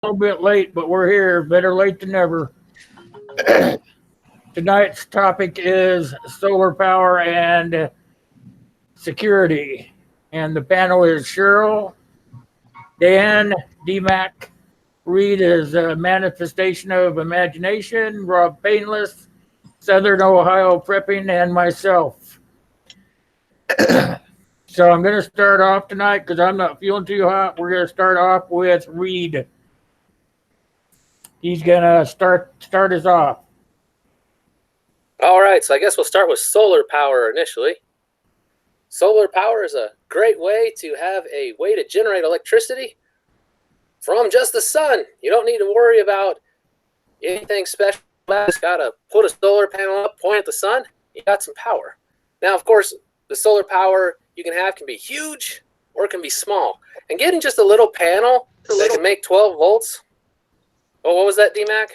little bit late, but we're here. Better late than never. Tonight's topic is solar power and security. And the panel is Cheryl, Dan, DMAC, Reed is a manifestation of imagination, Rob Painless, Southern Ohio Prepping, and myself. So I'm going to start off tonight because I'm not feeling too hot. We're going to start off with Reed. He's going to start us off. All right, so I guess we'll start with solar power initially. Solar power is a great way to have a way to generate electricity from just the sun. You don't need to worry about anything special. You just got to put a solar panel up, point at the sun, you got some power. Now, of course, the solar power you can have can be huge or it can be small. And getting just a little panel that can make 12 volts. Oh, what was that, DMAC?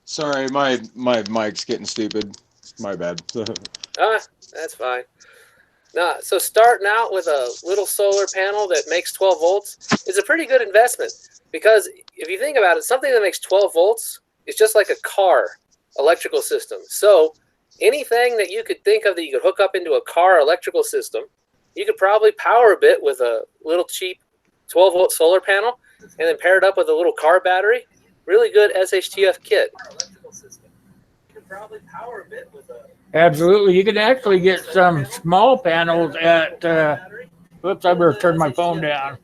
Sorry, my mic's getting stupid. My bad. That's fine. So starting out with a little solar panel that makes 12 volts is a pretty good investment because if you think about it, something that makes 12 volts is just like a car electrical system. So anything that you could think of that you could hook up into a car electrical system, you could probably power a bit with a little cheap 12 volt solar panel and then pair it up with a little car battery. Really good shtf kit. You could probably power a bit with a Absolutely. You can actually get some small panels at, whoops, I better turn my phone down.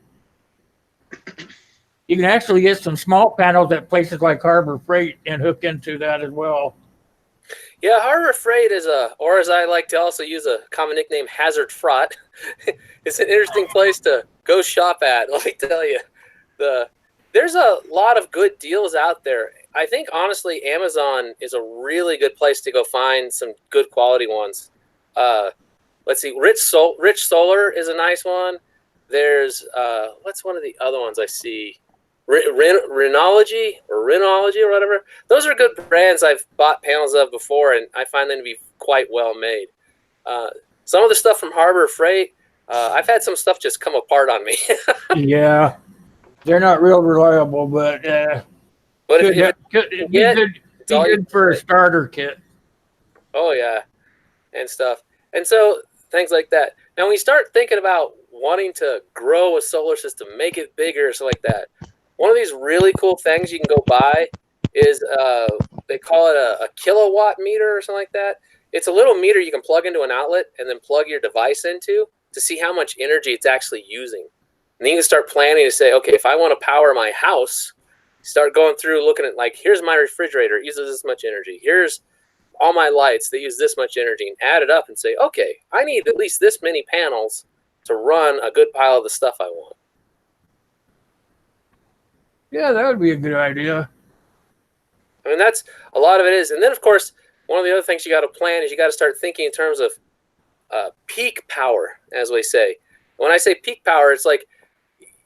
You can actually get some small panels at places like Harbor Freight and hook into that as well. Yeah, Harbor Freight is or as I like to also use a common nickname, Hazard Fraught. It's an interesting place to go shop at, let me tell you. There's a lot of good deals out there. I think, honestly, Amazon is a really good place to go find some good quality ones. Let's see, Rich Solar is a nice one. There's, what's one of the other ones I see? Renology or whatever. Those are good brands I've bought panels of before, and I find them to be quite well made. Some of the stuff from Harbor Freight, I've had some stuff just come apart on me. Yeah. They're not real reliable, but it'd be good for a starter kit. Oh, yeah, and stuff. And so things like that. Now, when you start thinking about wanting to grow a solar system, make it bigger, so like that, one of these really cool things you can go buy is they call it a kilowatt meter or something like that. It's a little meter you can plug into an outlet and then plug your device into to see how much energy it's actually using. And then you can start planning to say, okay, if I want to power my house, start going through looking at like, here's my refrigerator, it uses this much energy. Here's all my lights, they use this much energy, and add it up and say, okay, I need at least this many panels to run a good pile of the stuff I want. Yeah, that would be a good idea. I mean, that's a lot of it is. And then, of course, one of the other things you got to plan is you got to start thinking in terms of peak power, as we say. When I say peak power, it's like,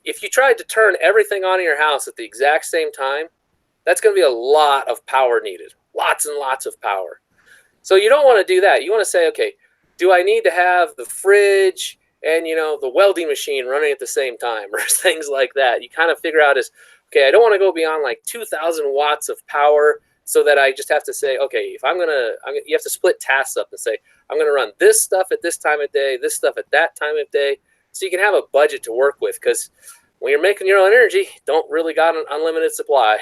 if you tried to turn everything on in your house at the exact same time, that's going to be a lot of power needed. Lots and lots of power. So you don't want to do that. You want to say, okay, do I need to have the fridge and, the welding machine running at the same time or things like that? You kind of figure out okay, I don't want to go beyond like 2,000 watts of power so that I just have to say, okay, if you have to split tasks up and say, I'm going to run this stuff at this time of day, this stuff at that time of day. So you can have a budget to work with because when you're making your own energy, you don't really got an unlimited supply.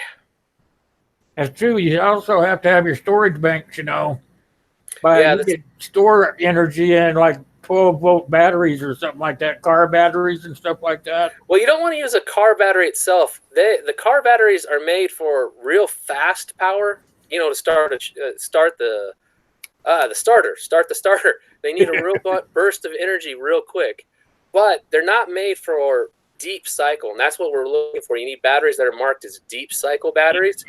That's true. You also have to have your storage banks, But you could store energy in like 12-volt batteries or something like that, car batteries and stuff like that. Well, you don't want to use a car battery itself. The car batteries are made for real fast power, to start the starter. They need a real burst of energy real quick. But they're not made for deep cycle, and that's what we're looking for. You need batteries that are marked as deep cycle batteries.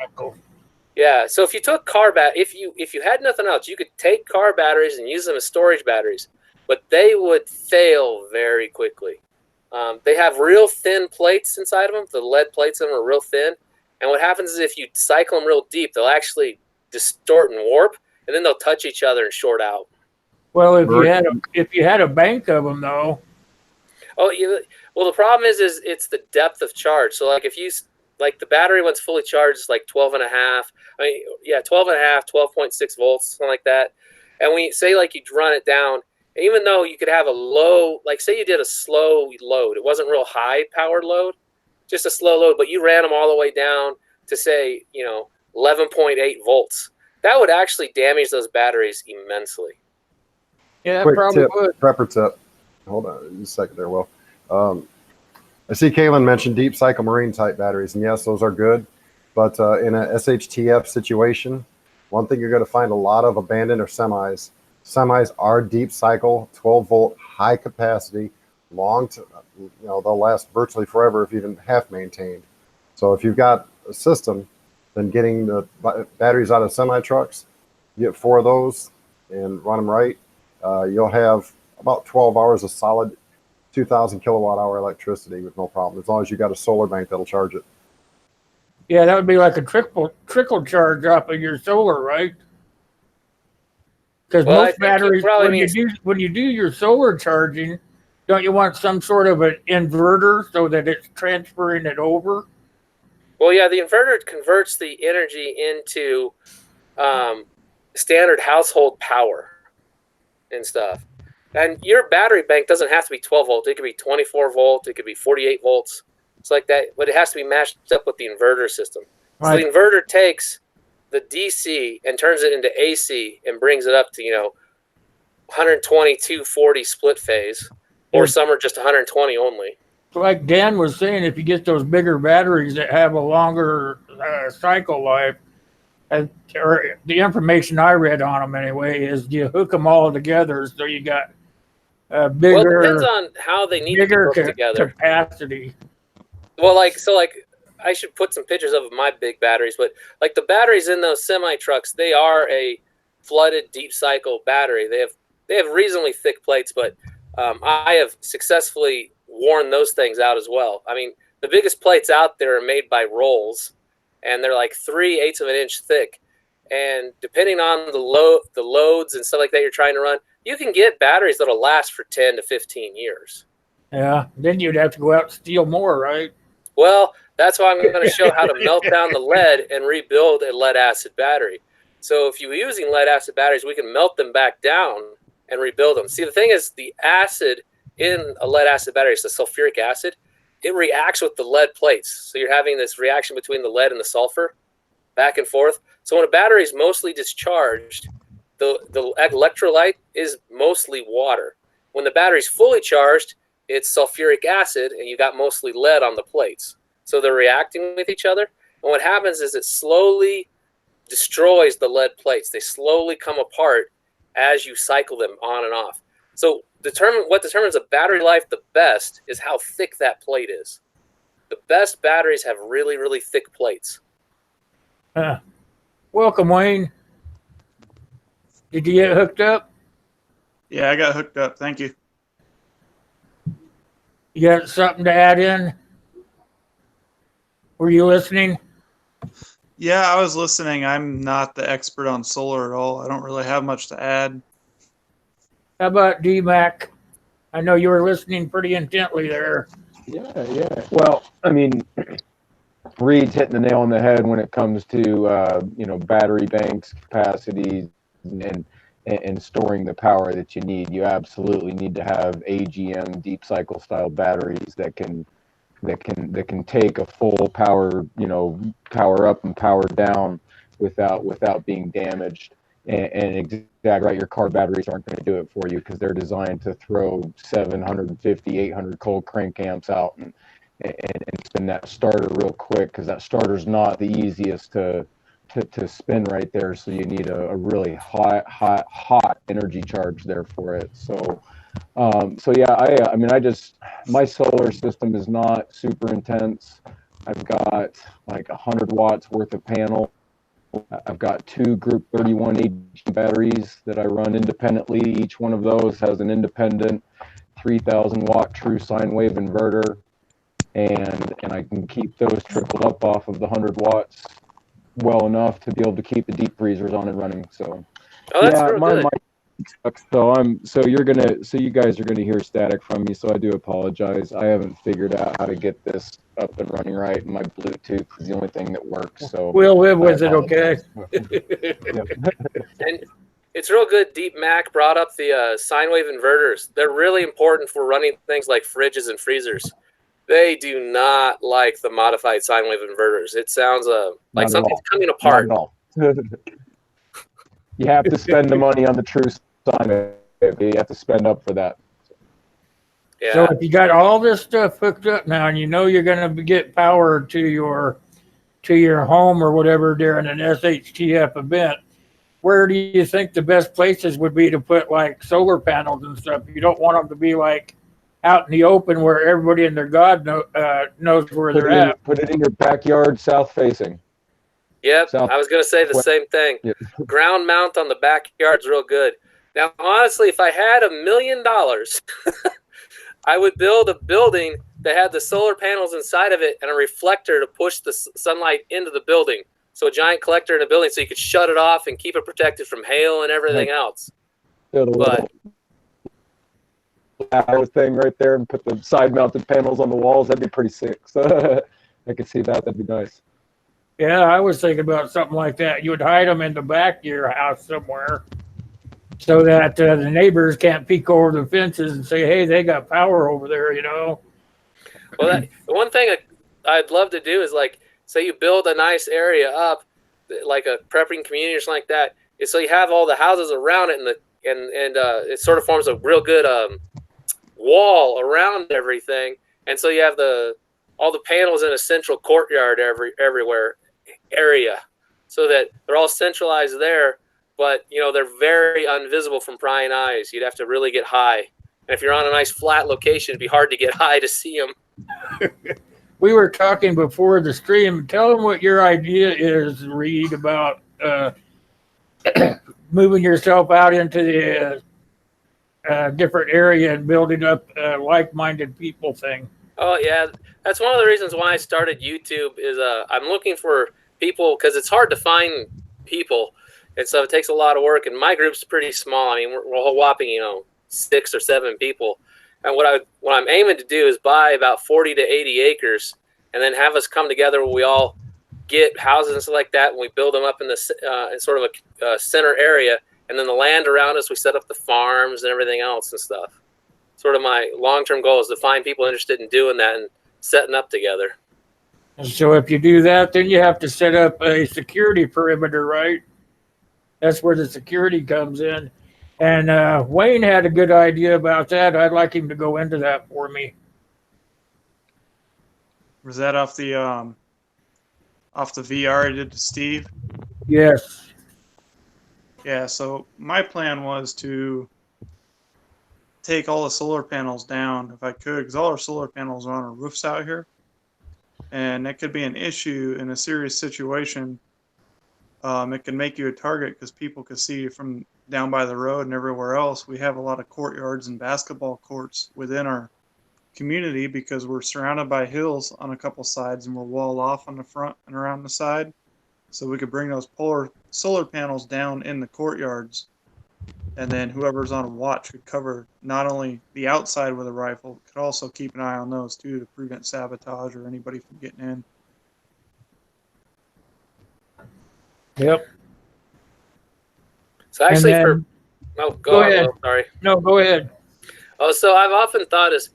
Yeah, so if you took if you had nothing else, you could take car batteries and use them as storage batteries, but they would fail very quickly. They have real thin plates inside of them. The lead plates in them are real thin, and what happens is if you cycle them real deep, they'll actually distort and warp, and then they'll touch each other and short out. Well, if you had a bank of them, though. Oh, well, the problem is it's the depth of charge. So, like, if you like the battery once fully charged is like 12 and a half. I mean, yeah, 12 and a half, 12.6 volts, something like that. And when you say like you'd run it down, even though you could have a low, like say you did a slow load, it wasn't real high powered load, just a slow load, but you ran them all the way down to say, 11.8 volts. That would actually damage those batteries immensely. Yeah, Quick probably tip, would. prepper tip. Hold on just a second there, Will. I see Kaylin mentioned deep cycle marine type batteries, and yes, those are good. But in a shtf situation, one thing you're going to find a lot of abandoned are semis. Semis are deep cycle, 12 volt, high capacity, they'll last virtually forever if even half maintained. So if you've got a system, then getting the batteries out of semi trucks, you get 4 of those and run them right. You'll have about 12 hours of solid 2,000 kilowatt hour electricity with no problem, as long as you got a solar bank that'll charge it. Yeah, that would be like a trickle charge off of your solar, right? Because Well, I most think you batteries, probably when you do your solar charging, don't you want some sort of an inverter so that it's transferring it over? Well, yeah, the inverter converts the energy into standard household power and stuff. And your battery bank doesn't have to be 12 volt. It could be 24 volt. It could be 48 volts. It's like that, but it has to be matched up with the inverter system. So Right. the inverter takes the DC and turns it into AC and brings it up to 120, 240 split phase, or Yeah. some are just 120 only. Like Dan was saying, if you get those bigger batteries that have a longer cycle life, or the information I read on them anyway, is you hook them all together so you got a Well, it depends bigger, on how they need to be bigger hooked together. capacity. Well, I should put some pictures of my big batteries, but like the batteries in those semi trucks, they are a flooded deep cycle battery. They have reasonably thick plates, but I have successfully worn those things out as well. I mean, the biggest plates out there are made by Rolls, and they're like 3/8 of an inch thick. And depending on the loads and stuff like that you're trying to run, you can get batteries that'll last for 10 to 15 years. Yeah, then you'd have to go out and steal more, right? Well, that's why I'm going to show how to melt down the lead and rebuild a lead acid battery. So if you're using lead acid batteries, we can melt them back down and rebuild them. See, the thing is, the acid in a lead acid battery is the sulfuric acid. It reacts with the lead plates. So you're having this reaction between the lead and the sulfur back and forth. So when a battery is mostly discharged, the electrolyte is mostly water. When the battery's fully charged, it's sulfuric acid, and you got mostly lead on the plates. So they're reacting with each other. And what happens is it slowly destroys the lead plates. They slowly come apart as you cycle them on and off. So what determines a battery life the best is how thick that plate is. The best batteries have really, really thick plates. Welcome, Wayne. Did you get hooked up? Yeah, I got hooked up. Thank you. You got something to add in? Were you listening? Yeah, I was listening. I'm not the expert on solar at all. I don't really have much to add. How about DMAC? I know you were listening pretty intently there. Yeah. Well, I mean, Reed's hitting the nail on the head when it comes to battery banks, capacities, and storing the power that you need. You absolutely need to have AGM deep cycle style batteries that can take a full power power up and power down without being damaged. And exactly right, your car batteries aren't going to do it for you because they're designed to throw 750, 800 cold crank amps out and spin that starter real quick, because that starter's not the easiest to spin right there. So you need a really hot energy charge there for it. So yeah, my solar system is not super intense. I've got like 100 watts worth of panel. I've got 2 Group 31 AGM batteries that I run independently. Each one of those has an independent 3,000 watt true sine wave inverter, and I can keep those trickled up off of the 100 watts well enough to be able to keep the deep freezers on and running. So Oh, that's real good. So you guys are gonna hear static from me. So I do apologize. I haven't figured out how to get this up and running right. And my Bluetooth is the only thing that works. So We'll live with I it, okay? And it's real good. Deep Mac brought up the sine wave inverters. They're really important for running things like fridges and freezers. They do not like the modified sine wave inverters. It sounds like something's coming apart. Not at all. You have to spend the money on the true sine wave. You have to spend up for that. Yeah. So if you got all this stuff hooked up now, and you know you're going to get power to your home or whatever during an SHTF event, where do you think the best places would be to put like solar panels and stuff? You don't want them to be like out in the open where everybody and their God knows where they're at. Put it in your backyard, south facing. Yep, South I was going to say the same thing. Yep. Ground mount on the backyard's real good. Now, honestly, if I had $1 million, I would build a building that had the solar panels inside of it and a reflector to push the sunlight into the building. So a giant collector in a building so you could shut it off and keep it protected from hail and everything else. Build a little arrow thing right there and put the side mounted panels on the walls. That'd be pretty sick. So I could see that. That'd be nice. Yeah, I was thinking about something like that. You would hide them in the back of your house somewhere so that the neighbors can't peek over the fences and say, hey, they got power over there, you know? Well, the one thing I'd love to do is, like, say you build a nice area up, like a prepping community or something like that, is so you have all the houses around it, and it sort of forms a real good wall around everything, and so you have all the panels in a central courtyard everywhere area, so that they're all centralized there, but you know they're very invisible from prying eyes. You'd have to really get high, and if you're on a nice flat location, it'd be hard to get high to see them. We were talking before the stream. Tell them what your idea is, Reed, about moving yourself out into the different area and building up a like-minded people thing. Oh yeah, that's one of the reasons why I started YouTube. Is I'm looking for people because it's hard to find people, and so it takes a lot of work. And my group's pretty small. I mean, we're a whopping 6 or 7 people. And what I'm aiming to do is buy about 40 to 80 acres, and then have us come together where we all get houses and stuff like that, and we build them up in in sort of a center area, and then the land around us, we set up the farms and everything else and stuff. Sort of my long-term goal is to find people interested in doing that and setting up together. And so if you do that, then you have to set up a security perimeter, right? That's where the security comes in. And Wayne had a good idea about that. I'd like him to go into that for me. Was that off the VR I did to Steve? Yes. Yeah, so my plan was to take all the solar panels down if I could, because all our solar panels are on our roofs out here. And that could be an issue in a serious situation. It can make you a target because people could see you from down by the road and everywhere else. We have a lot of courtyards and basketball courts within our community because we're surrounded by hills on a couple sides and we're walled off on the front and around the side. So we could bring those solar panels down in the courtyards, and then whoever's on watch could cover not only the outside with a rifle, could also keep an eye on those too to prevent sabotage or anybody from getting in. Yep. So actually, Go ahead. Will, sorry. No, go ahead. Oh, so I've often thought is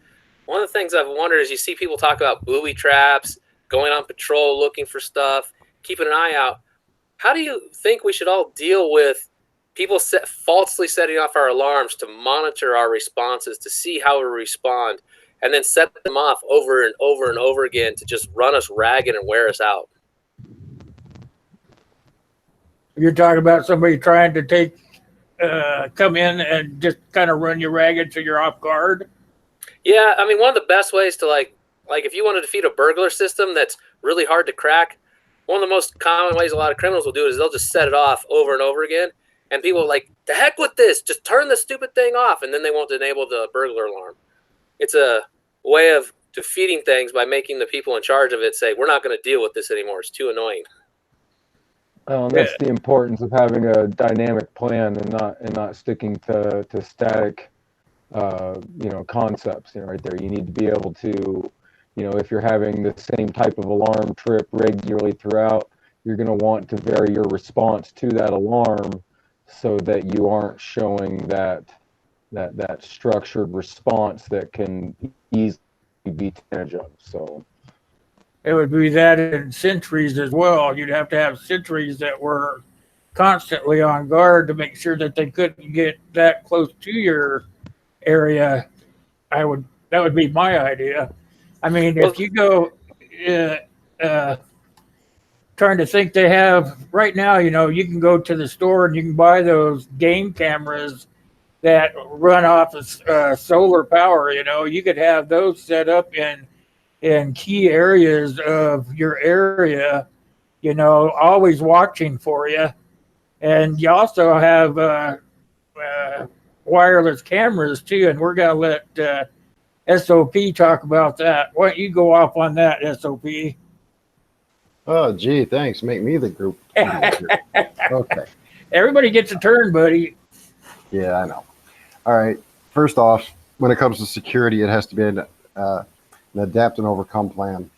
one of the things I've wondered is you see people talk about booby traps, going on patrol, looking for stuff, keeping an eye out. How do you think we should all deal with people falsely setting off our alarms to monitor our responses, to see how we respond, and then set them off over and over and over again to just run us ragged and wear us out? You're talking about somebody trying to come in and just kind of run you ragged so you're off guard? Yeah, I mean, one of the best ways to like if you want to defeat a burglar system that's really hard to crack, one of the most common ways a lot of criminals will do it is they'll just set it off over and over again. And people are like, the heck with this, just turn the stupid thing off, and then they won't enable the burglar alarm. It's a way of defeating things by making the people in charge of it say, we're not going to deal with this anymore. It's too annoying. And that's the importance of having a dynamic plan and not sticking to static, concepts. Right there, you need to be able to, if you're having the same type of alarm trip regularly throughout, you're going to want to vary your response to that alarm so that you aren't showing that structured response that can easily be taken advantage of. So it would be that in sentries as well. You'd have to have sentries that were constantly on guard to make sure that they couldn't get that close to your area. That would be my idea. I mean, Well, if you go trying to think, they have right now, you can go to the store and you can buy those game cameras that run off of solar power. You could have those set up in key areas of your area, always watching for you. And you also have wireless cameras too. And we're going to let SOP talk about that. Why don't you go off on that, SOP? Oh, gee, thanks. Make me the group. Okay. Everybody gets a turn, buddy. Yeah, I know. All right. First off, when it comes to security, it has to be an adapt and overcome plan.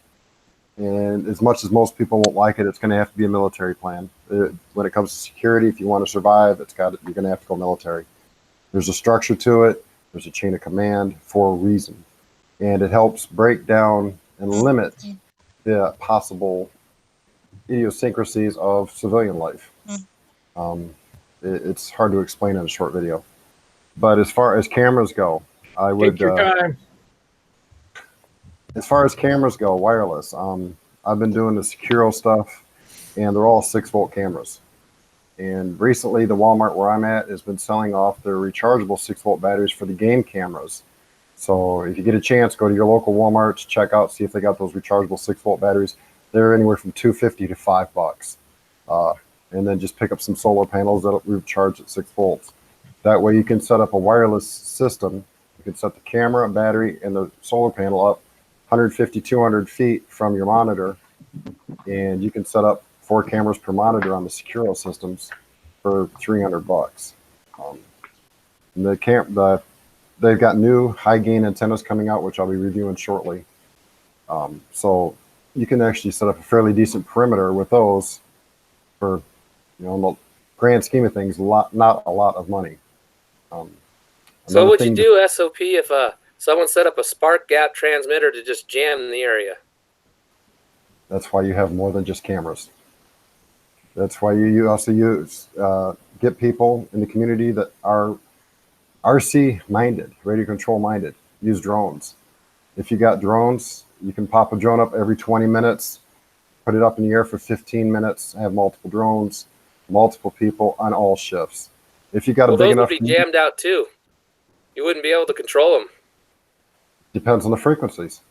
And as much as most people won't like it, it's going to have to be a military plan. When it comes to security, if you want to survive, you're going to have to go military. There's a structure to it. There's a chain of command for a reason. And it helps break down and limit the possible idiosyncrasies of civilian life. It's hard to explain in a short video. But as far as cameras go, I would... Take your time. As far as cameras go, wireless, I've been doing the Securo stuff, and they're all 6-volt cameras. And recently, the Walmart where I'm at has been selling off their rechargeable 6-volt batteries for the game cameras. So if you get a chance, go to your local Walmart, check out, see if they got those rechargeable 6-volt batteries. They're anywhere from $2.50 to $5. And then just pick up some solar panels that'll recharge at 6 volts. That way you can set up a wireless system. You can set the camera, battery, and the solar panel up 150, 200 feet from your monitor, and you can set up 4 cameras per monitor on the Securo systems for $300. They've got new high gain antennas coming out, which I'll be reviewing shortly. So you can actually set up a fairly decent perimeter with those for, in the grand scheme of things, not a lot of money. So what would you do, SOP, if someone set up a spark gap transmitter to just jam in the area? That's why you have more than just cameras. That's why you also get people in the community that are RC minded, radio control minded. Use drones. If you got drones, you can pop a drone up every 20 minutes, put it up in the air for 15 minutes, have multiple drones, multiple people on all shifts. If you got a big enough, those would be jammed out too. You wouldn't be able to control them. Depends on the frequencies.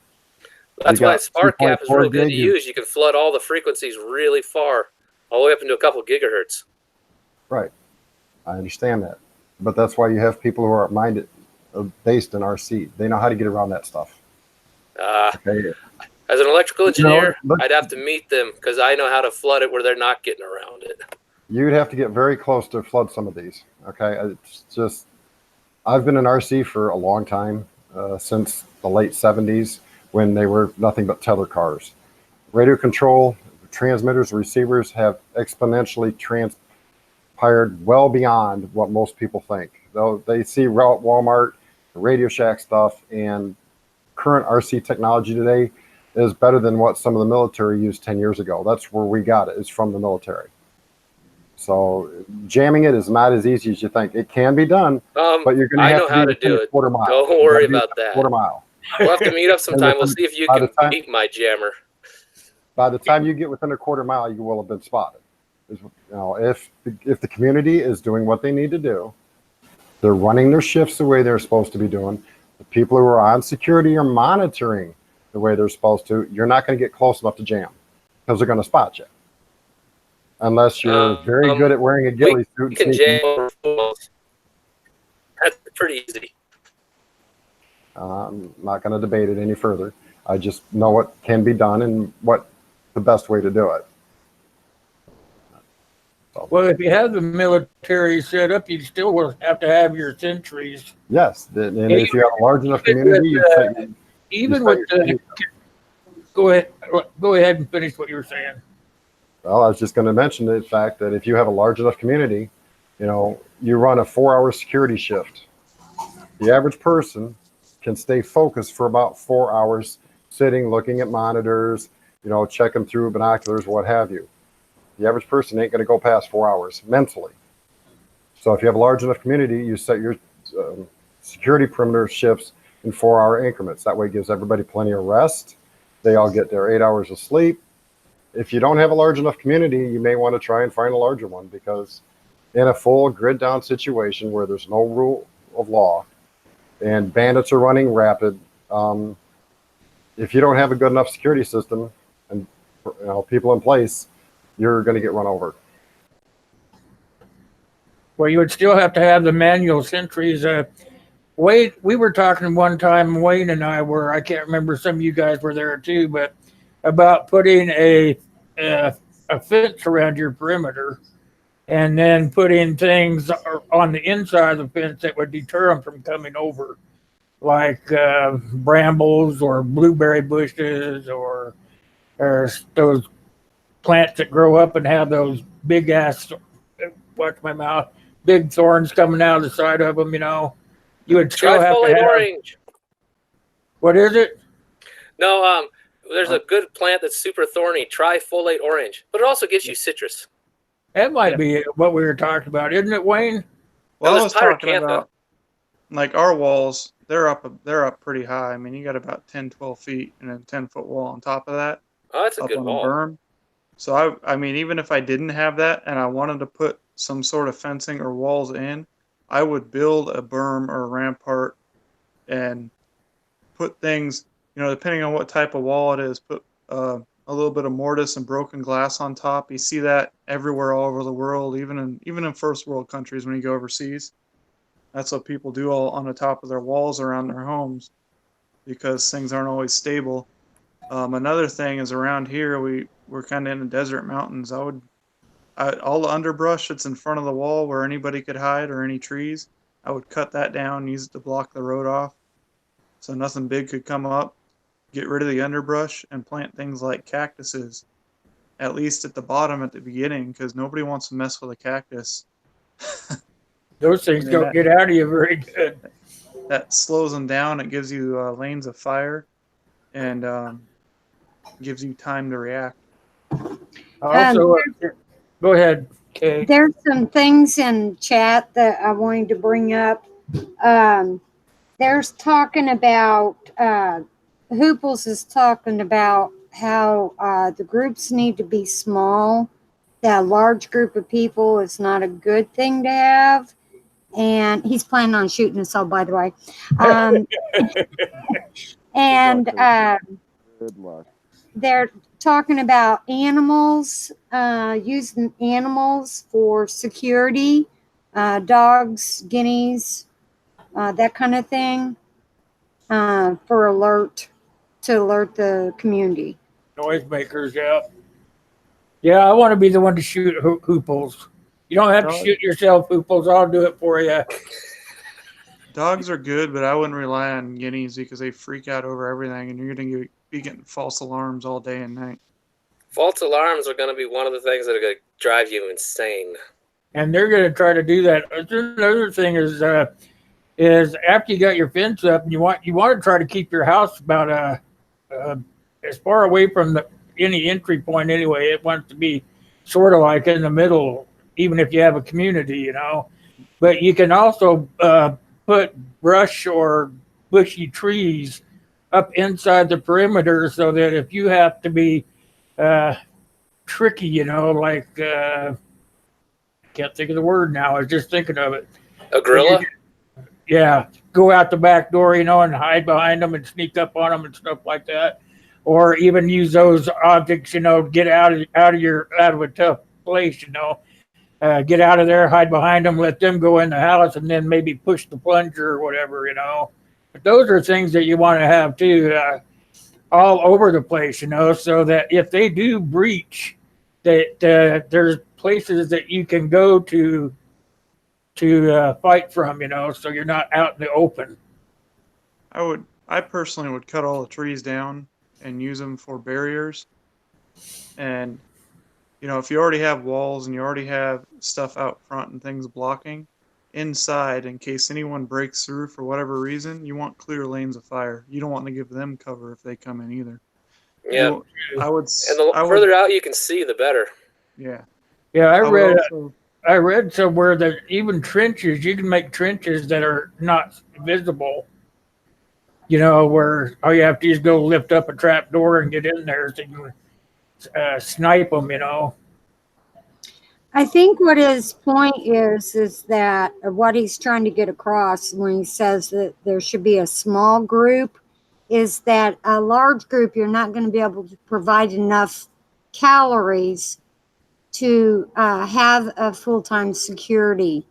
That's why spark gap is real good to use. You can flood all the frequencies really far, all the way up into a couple gigahertz. Right. I understand that. But that's why you have people who are minded, based in RC. They know how to get around that stuff. Okay. As an electrical engineer, I'd have to meet them because I know how to flood it where they're not getting around it. You'd have to get very close to flood some of these. Okay. It's just, I've been in RC for a long time, since the late 70s when they were nothing but tether cars. Radio control, transmitters, receivers have exponentially transpired well beyond what most people think. Though they see Walmart, Radio Shack stuff, and current RC technology today is better than what some of the military used 10 years ago. That's where we got it, is from the military. So jamming it is not as easy as you think. It can be done, but you're going to have to do it. Quarter mile. Don't worry about that. Quarter mile. We'll have to meet up sometime. We'll see if you can beat my jammer. By the time you get within a quarter mile, you will have been spotted. If the community is doing what they need to do, they're running their shifts the way they're supposed to be doing. The people who are on security are monitoring the way they're supposed to. You're not going to get close enough to jam because they're going to spot you. Unless you're very good at wearing a ghillie suit. We can jam over fools. That's pretty easy. I'm not going to debate it any further. I just know what can be done and what the best way to do it. Well, if you have the military set up, you still will have to have your sentries. Yes, and Yeah, if you have a large enough even community, with, you set, you Even set with your, the, go ahead and finish what you were saying. well, I was just going to mention the fact that if you have a large enough community, you run a 4-hour security shift. The average person can stay focused for about 4 hours, sitting, looking at monitors, checking through binoculars, what have you. The average person ain't going to go past 4 hours mentally. So if you have a large enough community, you set your security perimeter shifts in 4-hour increments. That way it gives everybody plenty of rest. They all get their 8 hours of sleep. If you don't have a large enough community, you may want to try and find a larger one, because in a full grid down situation where there's no rule of law and bandits are running rapid, if you don't have a good enough security system and people in place, you're going to get run over. Well, you would still have to have the manual sentries. Wade, we were talking one time, Wayne and I were, I can't remember, some of you guys were there too, but about putting a fence around your perimeter and then putting things on the inside of the fence that would deter them from coming over, like brambles or blueberry bushes or those plants that grow up and have those big ass, watch my mouth, big thorns coming out of the side of them, You would still have to Trifoliate have. orange. What is it? No, there's a good plant that's super thorny, trifoliate orange, but it also gives you citrus. That might be what we were talking about, isn't it, Wayne? Well, No, I was there's talking pyracantha. about like our walls. They're up pretty high. I mean, you got about 10, 12 feet and a 10-foot wall on top of that. Oh, that's a up good on wall. a berm. So I mean, even if I didn't have that and I wanted to put some sort of fencing or walls in, I would build a berm or a rampart and put things, depending on what type of wall it is, put a little bit of mortise and broken glass on top. You see that everywhere all over the world, even in first world countries when you go overseas. That's what people do all on the top of their walls around their homes, because things aren't always stable. Another thing is, around here we're kind of in the desert mountains. All the underbrush that's in front of the wall where anybody could hide, or any trees, I would cut that down, use it to block the road off, so nothing big could come up. Get rid of the underbrush and plant things like cactuses, at least at the bottom at the beginning, because nobody wants to mess with a cactus. Those things don't get out of you very good. That slows them down. It gives you lanes of fire, and gives you time to react. Also, go ahead, Kay. There's some things in chat that I wanted to bring up. There's talking about, Hooples is talking about how the groups need to be small, that a large group of people is not a good thing to have. And he's planning on shooting us all, by the way. And Good luck. they're talking about animals, using animals for security, dogs, guineas, that kind of thing, to alert the community. Noisemakers, yeah. Yeah, I want to be the one to shoot Hooples. You don't have to shoot yourself, Hooples. I'll do it for you. Dogs are good, but I wouldn't rely on guineas because they freak out over everything, and you're going to be getting false alarms all day and night. False alarms are going to be one of the things that are going to drive you insane. And they're going to try to do that. Another thing is after you got your fence up, and you want to try to keep your house about as far away from any entry point anyway. It wants to be sort of like in the middle, even if you have a community, But you can also put brush or bushy trees up inside the perimeter, so that if you have to be tricky, like I can't think of the word now. I was just thinking of it. A gorilla? Yeah, go out the back door, and hide behind them and sneak up on them and stuff like that, or even use those objects, get out of a tough place, get out of there, hide behind them, let them go in the house, and then maybe push the plunger or whatever, But those are things that you want to have too, all over the place, so that if they do breach, that there's places that you can go to fight from, you know, so you're not out in the open. I personally would cut all the trees down and use them for barriers. And, you know, if you already have walls and you already have stuff out front and things blocking, inside, in case anyone breaks through for whatever reason, you want clear lanes of fire. You don't want to give them cover if they come in either. Yeah. I would. And the further out you can see, the better. Yeah. Yeah, I read. Also, I read somewhere that even trenches, you can make trenches that are not visible. You know, where all you have to do is go lift up a trap door and get in there so you can snipe them, you know. I think what his point is that what he's trying to get across when he says that there should be a small group is that a large group, you're not going to be able to provide enough calories to have a full-time security,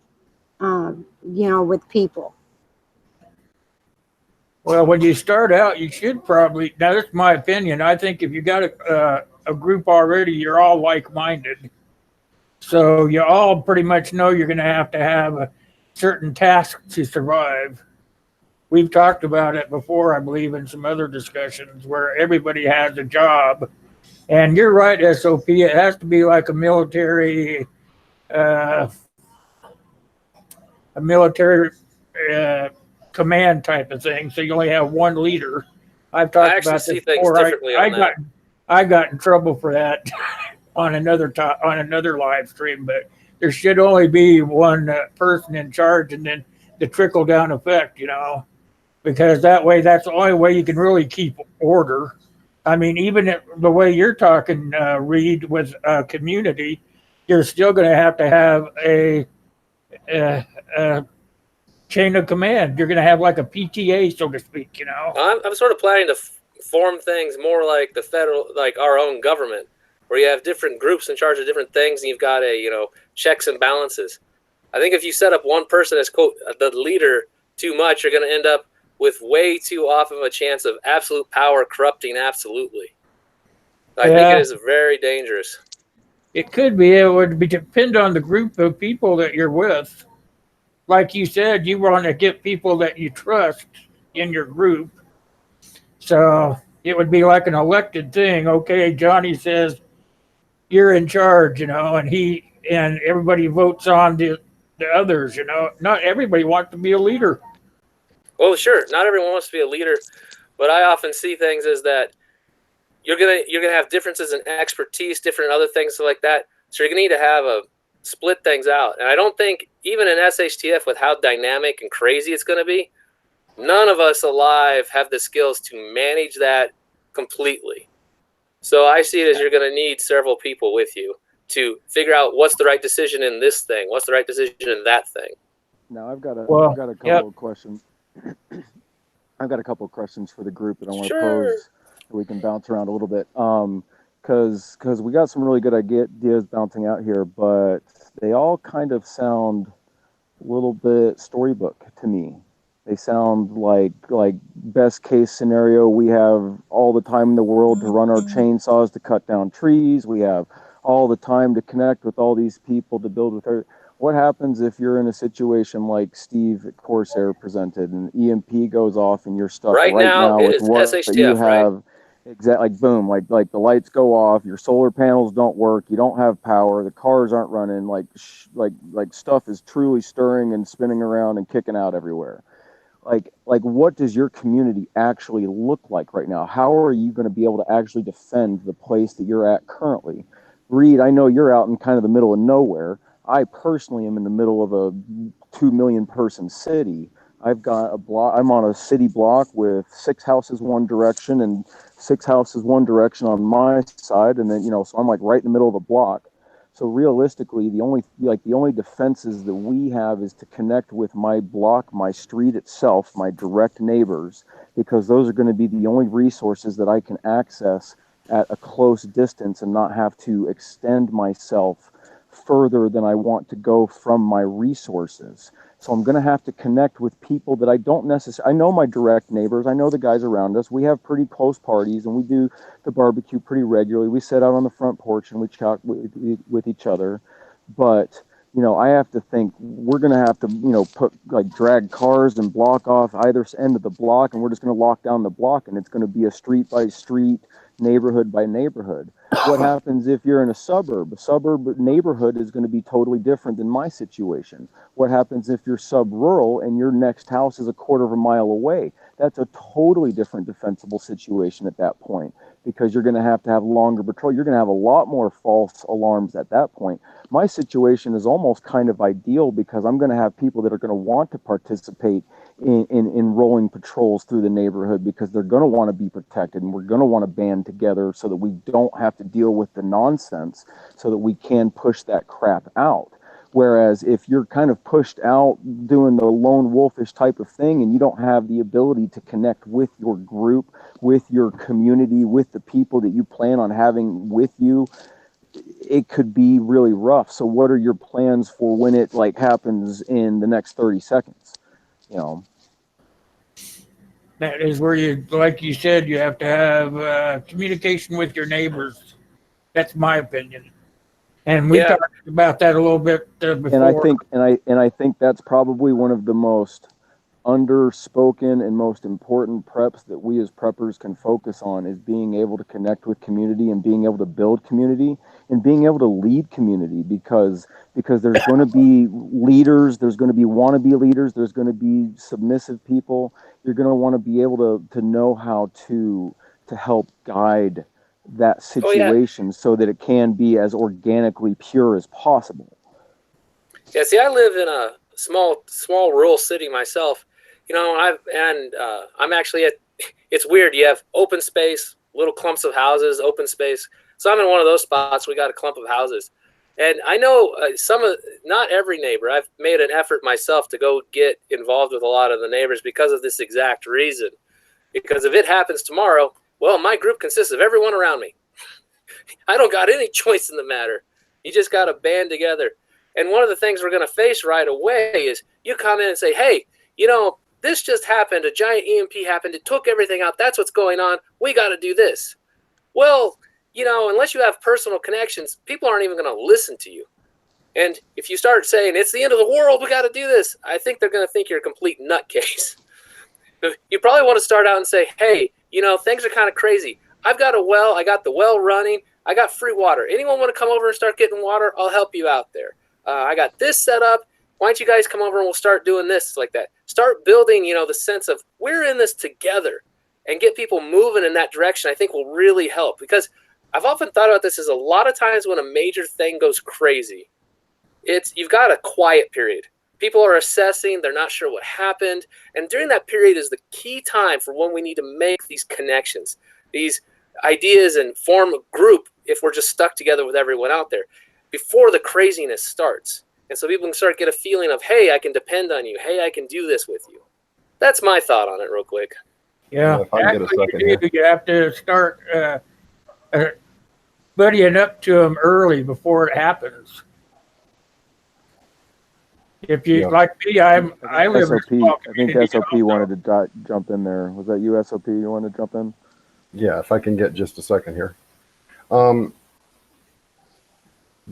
you know, with people. Well, when you start out, you should probably, now that's my opinion. I think if you got a group already, you're all like-minded. So you all pretty much know you're going to have a certain task to survive. We've talked about it before, I believe, in some other discussions where everybody has a job. And you're right, SOP. It has to be like a military command type of thing. So you only have one leader. I've talked about this before. I got in trouble for that on another live stream, but there should only be one person in charge, and then the trickle down effect, you know, because that way, that's the only way you can really keep order. I mean, even the way you're talking, Reed, with community, you're still going to have a chain of command. You're going to have like a PTA, so to speak, you know. I'm sort of planning to form things more like the federal, like our own government, where you have different groups in charge of different things, and you've got checks and balances. I think if you set up one person as, quote, the leader too much, you're going to end up with way too often of a chance of absolute power corrupting absolutely. I think it is very dangerous. It could be. It would depend on the group of people that you're with. Like you said, you want to get people that you trust in your group. So it would be like an elected thing. Okay, Johnny says you're in charge, you know, and everybody votes on the others, you know. Not everybody wants to be a leader. Well, sure, not everyone wants to be a leader, but I often see things as that you're gonna have differences in expertise, different other things like that. So you're gonna need to have split things out. And I don't think even in SHTF, with how dynamic and crazy it's gonna be, none of us alive have the skills to manage that completely. So I see it as you're gonna need several people with you to figure out what's the right decision in this thing, what's the right decision in that thing. Now I've got a couple of questions. I've got a couple of questions for the group that I want to pose that we can bounce around a little bit. Because we got some really good ideas bouncing out here, but they all kind of sound a little bit storybook to me. They sound like best case scenario. We have all the time in the world to run our chainsaws to cut down trees. We have all the time to connect with all these people to build with her. What happens if you're in a situation like Steve at Corsair presented, and EMP goes off and you're stuck right now with what SHTF, you have? Right? Exactly, like boom, like the lights go off, your solar panels don't work, you don't have power, the cars aren't running, like stuff is truly stirring and spinning around and kicking out everywhere. Like what does your community actually look like right now? How are you going to be able to actually defend the place that you're at currently? Reed, I know you're out in kind of the middle of nowhere. I personally am in the middle of a 2 million person city. I've got a block. I'm on a city block with 6 houses one direction and 6 houses one direction on my side, and then so I'm like right in the middle of the block. So realistically, the only defenses that we have is to connect with my block, my street itself, my direct neighbors, because those are going to be the only resources that I can access at a close distance and not have to extend myself further than I want to go from my resources. So I'm going to have to connect with people that I don't necessarily, I know my direct neighbors, I know the guys around us, we have pretty close parties, and we do the barbecue pretty regularly. We sit out on the front porch and we chat with each other. but I have to think we're going to have to, drag cars and block off either end of the block, and we're just going to lock down the block, and it's going to be a street by street, neighborhood by neighborhood. What happens if you're in a suburb? A suburb neighborhood is going to be totally different than my situation. What happens if you're sub-rural and your next house is a quarter of a mile away? That's a totally different defensible situation at that point, because you're going to have longer patrol. You're going to have a lot more false alarms at that point. My situation is almost kind of ideal because I'm going to have people that are going to want to participate in rolling patrols through the neighborhood, because they're going to want to be protected, and we're going to want to band together so that we don't have to deal with the nonsense, so that we can push that crap out. Whereas if you're kind of pushed out doing the lone wolfish type of thing, and you don't have the ability to connect with your group, with your community, with the people that you plan on having with you, it could be really rough. So what are your plans for when it happens in the next 30 seconds? That is where you, like you said, you have to have communication with your neighbors. That's my opinion. And we talked about that a little bit before. And I think that's probably one of the most underspoken and most important preps that we as preppers can focus on, is being able to connect with community and being able to build community and being able to lead community, because there's going to be leaders, there's going to be wannabe leaders, there's going to be submissive people. You're going to want to be able to know how to help guide that situation so that it can be as organically pure as possible. Yeah, see, I live in a small rural city myself, I'm actually it's weird. You have open space, little clumps of houses, open space. So I'm in one of those spots. We got a clump of houses. And I know not every neighbor. I've made an effort myself to go get involved with a lot of the neighbors because of this exact reason. Because if it happens tomorrow, well, my group consists of everyone around me. I don't got any choice in the matter. You just got to band together. And one of the things we're going to face right away is you come in and say, hey, this just happened. A giant EMP happened. It took everything out. That's what's going on. We got to do this. Well, unless you have personal connections, people aren't even going to listen to you. And if you start saying, it's the end of the world, we got to do this, I think they're going to think you're a complete nutcase. You probably want to start out and say, hey, things are kind of crazy. I've got a well. I got the well running. I got free water. Anyone want to come over and start getting water? I'll help you out there. I got this set up. Why don't you guys come over and we'll start doing this like that. Start building, the sense of we're in this together, and get people moving in that direction. I think will really help, because I've often thought about this as a lot of times when a major thing goes crazy, you've got a quiet period. People are assessing. They're not sure what happened. And during that period is the key time for when we need to make these connections, these ideas, and form a group if we're just stuck together with everyone out there before the craziness starts. And so people can start to get a feeling of, hey, I can depend on you. Hey, I can do this with you. That's my thought on it real quick. Yeah, if I can get a second here. you have to start buddying up to them early before it happens. If you like me, I live SOP, in a small I think community SOP also. wanted to jump in there. Was that you, SOP? You wanted to jump in? Yeah, if I can get just a second here. The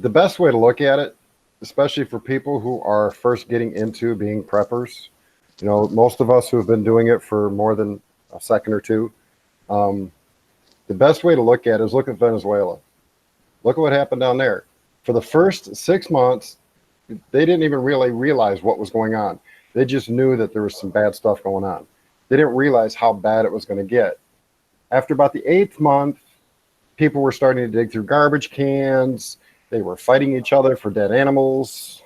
best way to look at it, especially for people who are first getting into being preppers, most of us who have been doing it for more than a second or two, the best way to look at it is look at Venezuela. Look at what happened down there. For the first 6 months, they didn't even really realize what was going on. They just knew that there was some bad stuff going on. They didn't realize how bad it was going to get. After about the 8th month, people were starting to dig through garbage cans. They were fighting each other for dead animals.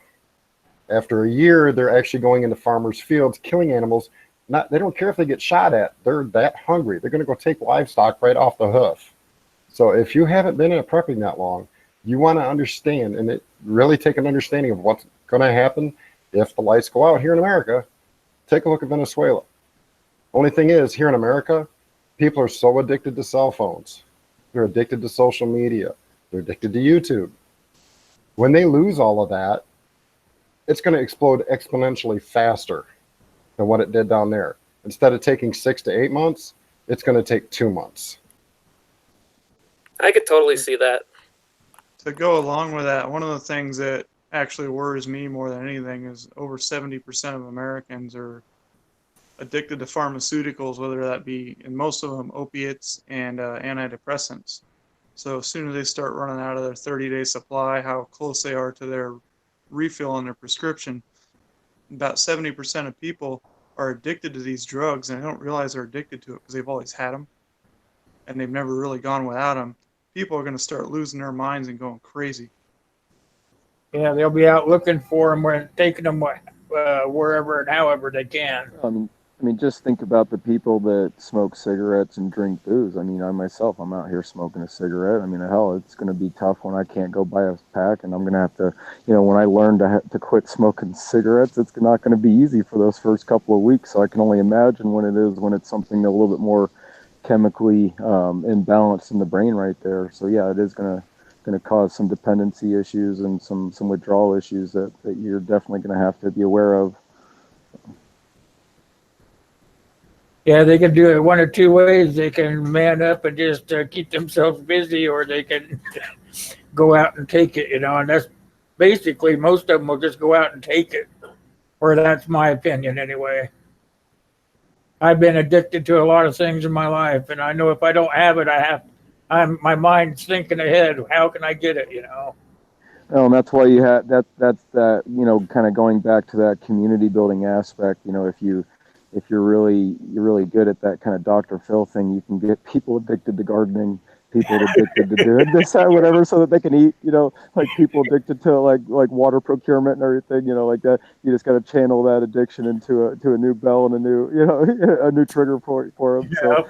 After a year, they're actually going into farmers' fields, killing animals. They don't care if they get shot at. They're that hungry. They're going to go take livestock right off the hoof. So if you haven't been in a prepping that long, you want to understand and really take an understanding of what's going to happen if the lights go out here in America. Take a look at Venezuela. Only thing is, here in America, people are so addicted to cell phones. They're addicted to social media. They're addicted to YouTube. When they lose all of that, it's going to explode exponentially faster than what it did down there. Instead of taking 6 to 8 months, it's going to take 2 months. I could totally see that. To go along with that, one of the things that actually worries me more than anything is over 70% of Americans are addicted to pharmaceuticals, whether that be, in most of them, opiates and antidepressants. So as soon as they start running out of their 30-day supply, how close they are to their refill on their prescription, about 70% of people are addicted to these drugs, and they don't realize they're addicted to it because they've always had them, and they've never really gone without them. People are going to start losing their minds and going crazy. Yeah, they'll be out looking for them and taking them wherever and however they can. I mean, just think about the people that smoke cigarettes and drink booze. I mean, I myself, I'm out here smoking a cigarette. I mean, hell, it's going to be tough when I can't go buy a pack, and I'm going to have to, when I learn to quit smoking cigarettes, it's not going to be easy for those first couple of weeks. So I can only imagine when it's something a little bit more chemically imbalanced in the brain right there. So yeah, it is going to cause some dependency issues and some withdrawal issues that you're definitely going to have to be aware of. Yeah, they can do it one or two ways. They can man up and just keep themselves busy, or they can go out and take it, and that's basically most of them will just go out and take it. Or that's my opinion anyway. I've been addicted to a lot of things in my life, and I know if I don't have it, my mind's thinking ahead. How can I get it, Oh, and that's why you have that's that kind of going back to that community building aspect. If you're really good at that kind of Dr. Phil thing, you can get people addicted to gardening, people addicted to doing this or whatever, so that they can eat. Like people addicted to like water procurement and everything. Like that. You just got to channel that addiction into a new bell and a new a new trigger for them. Yeah.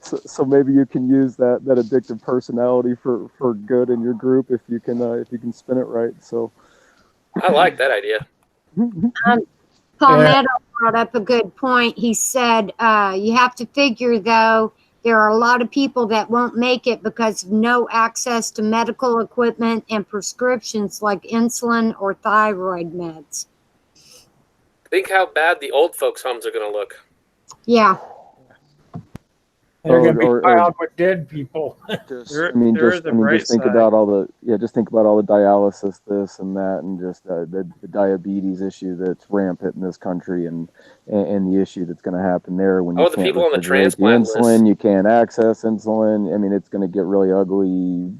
So maybe you can use that addictive personality for good in your group if you can spin it right. So I like that idea. Palmetto brought up a good point. He said, you have to figure, though, there are a lot of people that won't make it because of no access to medical equipment and prescriptions like insulin or thyroid meds. Think how bad the old folks' homes are going to look. Yeah. They're going to be piled with dead people. Just think about all the dialysis, this and that, and just the diabetes issue that's rampant in this country, and the issue that's going to happen there when you the can't people on the refrigerate transplant insulin, list. you can't access insulin. I mean, it's going to get really ugly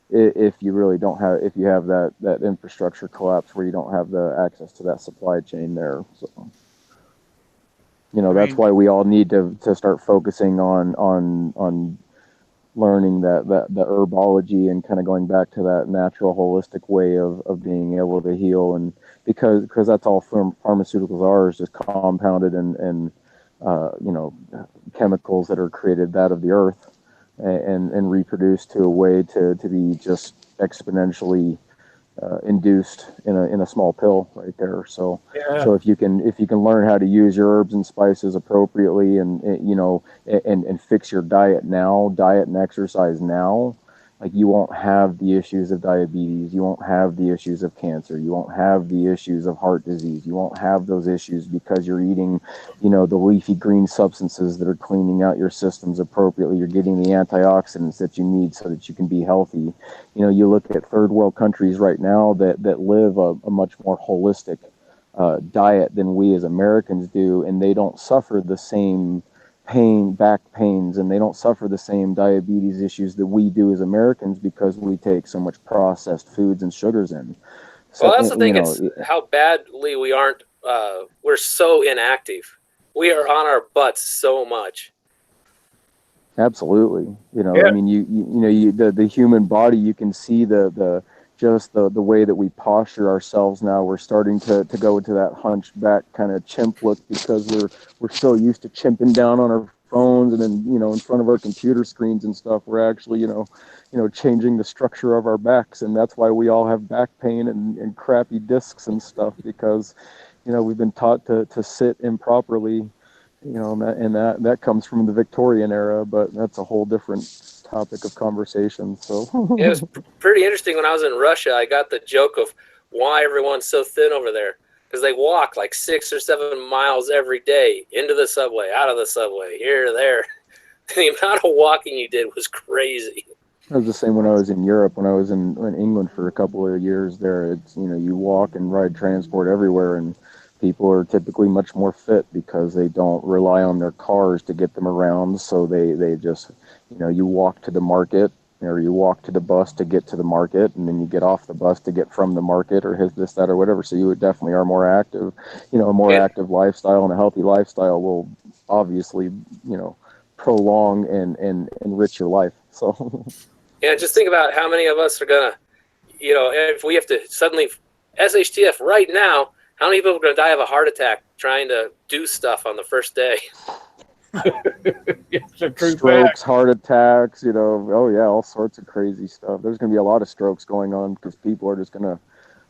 if you have that infrastructure collapse where you don't have the access to that supply chain there. So. That's why we all need to start focusing on learning the herbology and kind of going back to that natural holistic way of being able to heal, and because that's all pharmaceuticals are, is just compounded and chemicals that are created out of the earth and reproduced to a way to be just exponentially induced in a small pill right there. So Yeah. So if you can learn how to use your herbs and spices appropriately and fix your diet and exercise now, like you won't have the issues of diabetes, you won't have the issues of cancer, you won't have the issues of heart disease, you won't have those issues because you're eating, the leafy green substances that are cleaning out your systems appropriately. You're getting the antioxidants that you need so that you can be healthy. You look at third world countries right now that live a much more holistic diet than we as Americans do, and they don't suffer the same back pains, and they don't suffer the same diabetes issues that we do as Americans because we take so much processed foods and sugars in. So, Well, I also think it's how badly we aren't. We're so inactive. We are on our butts so much. Absolutely. Yeah. I mean, the human body, you can see the way that we posture ourselves now. We're starting to go into that hunchback kind of chimp look because we're so used to chimping down on our phones and then, in front of our computer screens and stuff. We're actually, changing the structure of our backs, and that's why we all have back pain and crappy discs and stuff, because, we've been taught to sit improperly. And that comes from the Victorian era, but that's a whole different topic of conversation. So It was pretty interesting when I was in Russia. I got the joke of why everyone's so thin over there, because they walk like 6 or 7 miles every day into the subway, out of the subway, here or there. The amount of walking you did was crazy. It was the same when I was in Europe. When I was in England for a couple of years there, it's, you know, you walk and ride transport everywhere, and people are typically much more fit because they don't rely on their cars to get them around. So they just, you know, you walk to the market, or you walk to the bus to get to the market, and then you get off the bus to get from the market, or his this, that, or whatever. So you definitely are more active. You know, a more Yeah. active lifestyle and a healthy lifestyle will obviously, you know, prolong and enrich your life. So Yeah, just think about how many of us are gonna, you know, if we have to suddenly SHTF right now, how many people are gonna die of a heart attack trying to do stuff on the first day? It's a true fact. strokes, heart attacks, you know, oh yeah, all sorts of crazy stuff. There's going to be a lot of strokes going on because people are just going to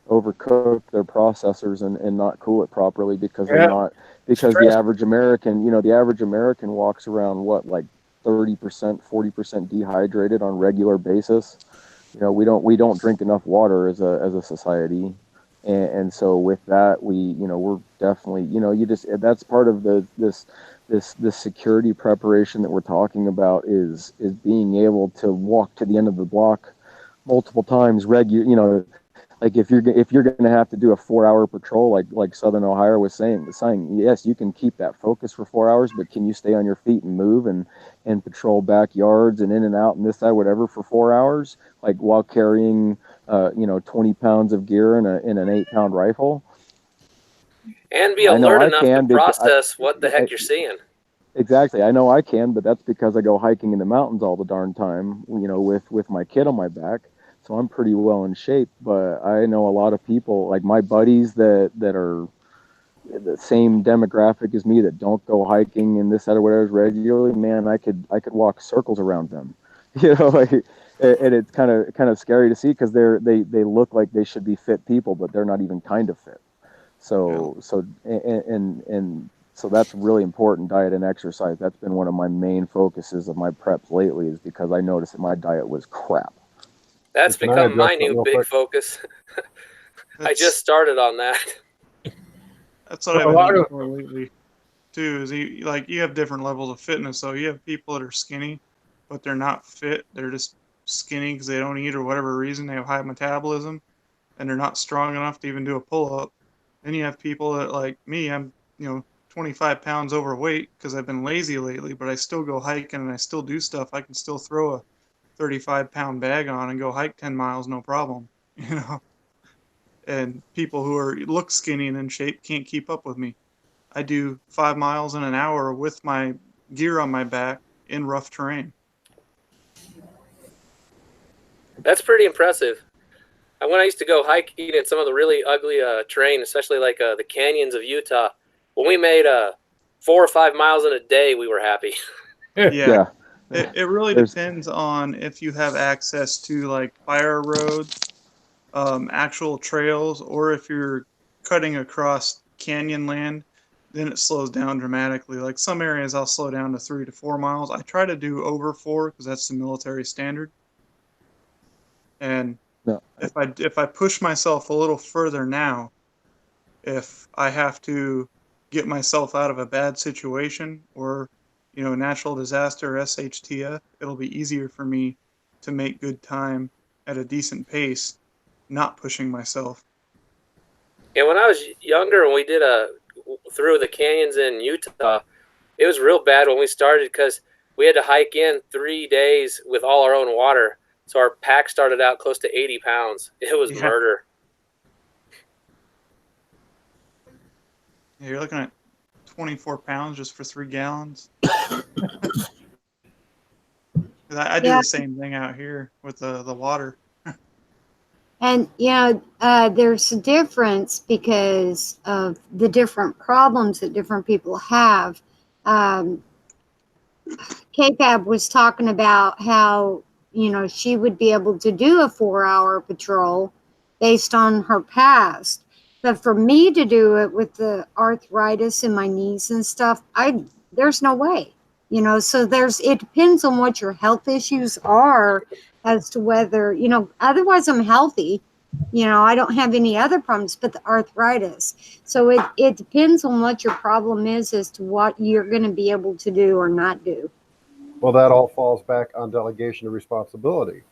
overcook their processors and not cool it properly because they're Yeah. not, because the Stress. average American, you know, the average American walks around what, like 30%, 40% dehydrated on regular basis. You know, we don't drink enough water as a society. And so with that, you know, we're definitely, you know, that's part of this security preparation that we're talking about is being able to walk to the end of the block multiple times you know, like if you're going to have to do a 4-hour patrol, like Southern Ohio was saying, yes, you can keep that focus for 4 hours, but can you stay on your feet and move and patrol backyards and in and out and this, that, whatever for 4 hours, like while carrying, you know, 20 pounds of gear in an 8-pound rifle? And be I know alert I enough to can because process what the heck you're seeing. exactly. I know I can, but that's because I go hiking in the mountains all the darn time, you know, with my kid on my back. So I'm pretty well in shape, but I know a lot of people, like my buddies that are the same demographic as me, that don't go hiking and this, that, or whatever regularly. Man, I could walk circles around them, you know, like, and it's kind of scary to see because they look like they should be fit people, but they're not even kind of fit. So so that's really important, diet and exercise. That's been one of my main focuses of my preps lately, is because I noticed that my diet was crap. That's Can I become my address that new real big quick? focus. I That's, just started on that. that's what I've A been lot looking of for lately too. Is you have different levels of fitness. So you have people that are skinny, but they're not fit. They're just skinny because they don't eat or whatever reason. They have high metabolism and they're not strong enough to even do a pull up. Then you have people that, like me, I'm 25 pounds overweight because I've been lazy lately, but I still go hiking and I still do stuff. I can still throw a 35-pound bag on and go hike 10 miles, no problem. You know, and people who look skinny and in shape can't keep up with me. I do 5 miles in an hour with my gear on my back in rough terrain. That's pretty impressive. When I used to go hiking in some of the really ugly terrain, especially like the canyons of Utah, when we made 4 or 5 miles in a day, we were happy. Yeah. Yeah. It really depends on if you have access to like fire roads, actual trails, or if you're cutting across canyon land, then it slows down dramatically. Like some areas I'll slow down to 3 to 4 miles. I try to do over 4 because that's the military standard. And No. if I push myself a little further now, if I have to get myself out of a bad situation or natural disaster, SHTF, it'll be easier for me to make good time at a decent pace, not pushing myself. And when I was younger, when we did through the canyons in Utah, it was real bad when we started because we had to hike in 3 days with all our own water. So our pack started out close to 80 pounds. It was Yeah. murder. Yeah, you're looking at 24 pounds just for 3 gallons. I do Yeah. the same thing out here with the water. And there's a difference because of the different problems that different people have. KFAB was talking about how she would be able to do a 4-hour patrol based on her past, but for me to do it with the arthritis in my knees and stuff, there's no way. So it depends on what your health issues are as to whether, otherwise I'm healthy. I don't have any other problems but the arthritis. So it depends on what your problem is as to what you're going to be able to do or not do. Well, that all falls back on delegation of responsibility.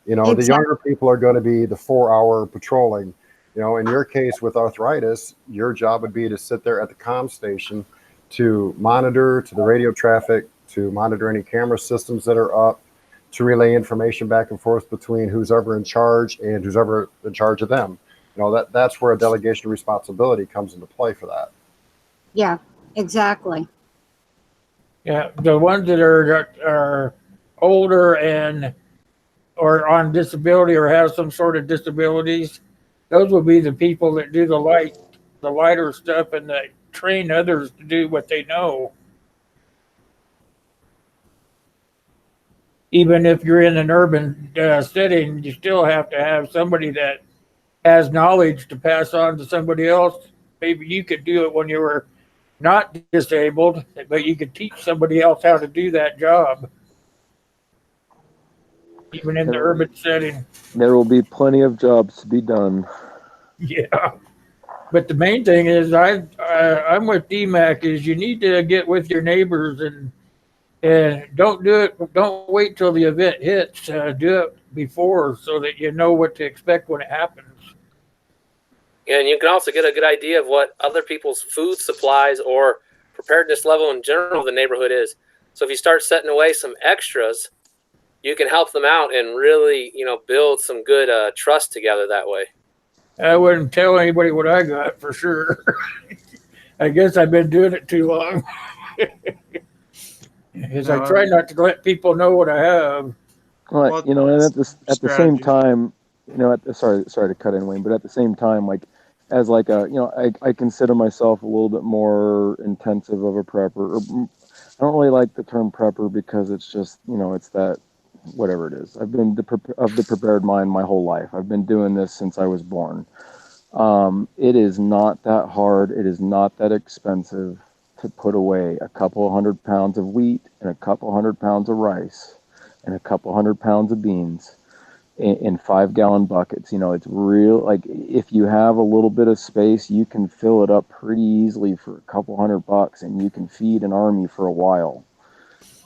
You know, the Exactly. younger people are going to be the 4-hour patrolling. You know, in your case with arthritis, your job would be to sit there at the comm station to monitor to the radio traffic, to monitor any camera systems that are up, to relay information back and forth between who's ever in charge and who's ever in charge of them. You know, that's where a delegation of responsibility comes into play for that. Yeah, exactly. Yeah, the ones that are older and or on disability or have some sort of disabilities, those will be the people that do the lighter stuff, and that train others to do what they know. Even if you're in an urban setting, you still have to have somebody that has knowledge to pass on to somebody else. Maybe you could do it when you were not disabled, but you could teach somebody else how to do that job, even in the urban setting. There will be plenty of jobs to be done. Yeah. But the main thing is, I'm with DMAC. Is you need to get with your neighbors and don't do it. Don't wait till the event hits. Do it before so that you know what to expect when it happens. And you can also get a good idea of what other people's food supplies or preparedness level in general of the neighborhood is. So if you start setting away some extras, you can help them out and really, build some good trust together that way. I wouldn't tell anybody what I got for sure. I guess I've been doing it too long. Because I try not to let people know what I have. Well, and at the same time, sorry to cut in, Wayne, but at the same time, like, as like I consider myself a little bit more intensive of a prepper. I don't really like the term prepper because it's just, it's that, whatever it is. I've been of the prepared mind my whole life. I've been doing this since I was born. It is not that hard. It is not that expensive to put away a couple 100 pounds of wheat and a couple 100 pounds of rice and a couple 100 pounds of beans in 5-gallon buckets. It's real. Like, if you have a little bit of space, you can fill it up pretty easily for a couple $100, and you can feed an army for a while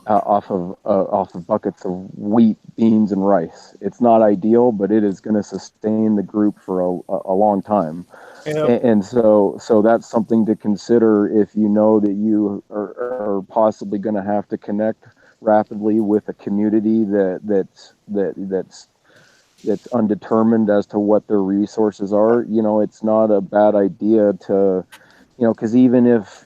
off of buckets of wheat, beans, and rice. It's not ideal, but it is going to sustain the group for a long time. Yep. And so that's something to consider if you know that you are possibly going to have to connect rapidly with a community that's undetermined as to what their resources are. It's not a bad idea to, because even if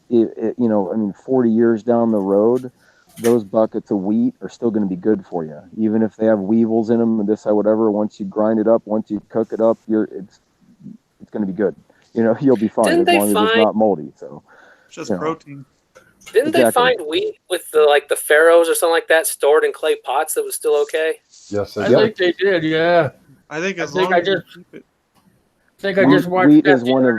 40 years down the road, those buckets of wheat are still going to be good for you, even if they have weevils in them and this, whatever. Once you grind it up, once you cook it up, it's going to be good. You'll be fine as long as it's not moldy. So just protein. Didn't they find wheat with the Pharaohs or something like that stored in clay pots that was still okay? Yes, I think they did. Yeah. I think I just watched wheat that is one of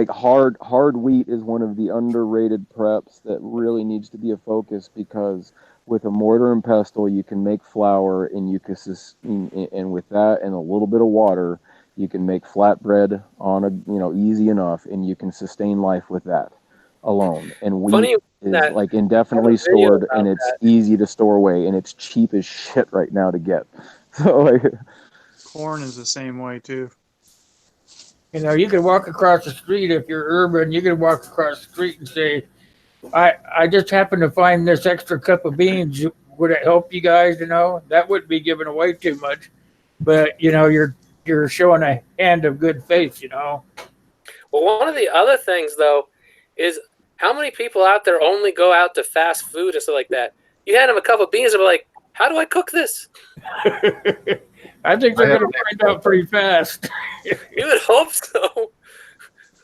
hard wheat is one of the underrated preps that really needs to be a focus, because with a mortar and pestle you can make flour, and you can and with that and a little bit of water you can make flatbread on a easy enough, and you can sustain life with that alone. And wheat is like indefinitely stored, and it's easy to store away, and it's cheap as shit right now to get. So corn is the same way too. You can walk across the street if you're urban. You can walk across the street and say, I just happened to find this extra cup of beans. Would it help you guys? That wouldn't be giving away too much, but you're showing a hand of good faith. Well, one of the other things though is how many people out there only go out to fast food and stuff like that. You hand them a cup of beans and be like, how do I cook this? I think they're going to find out pretty fast. You would hope so.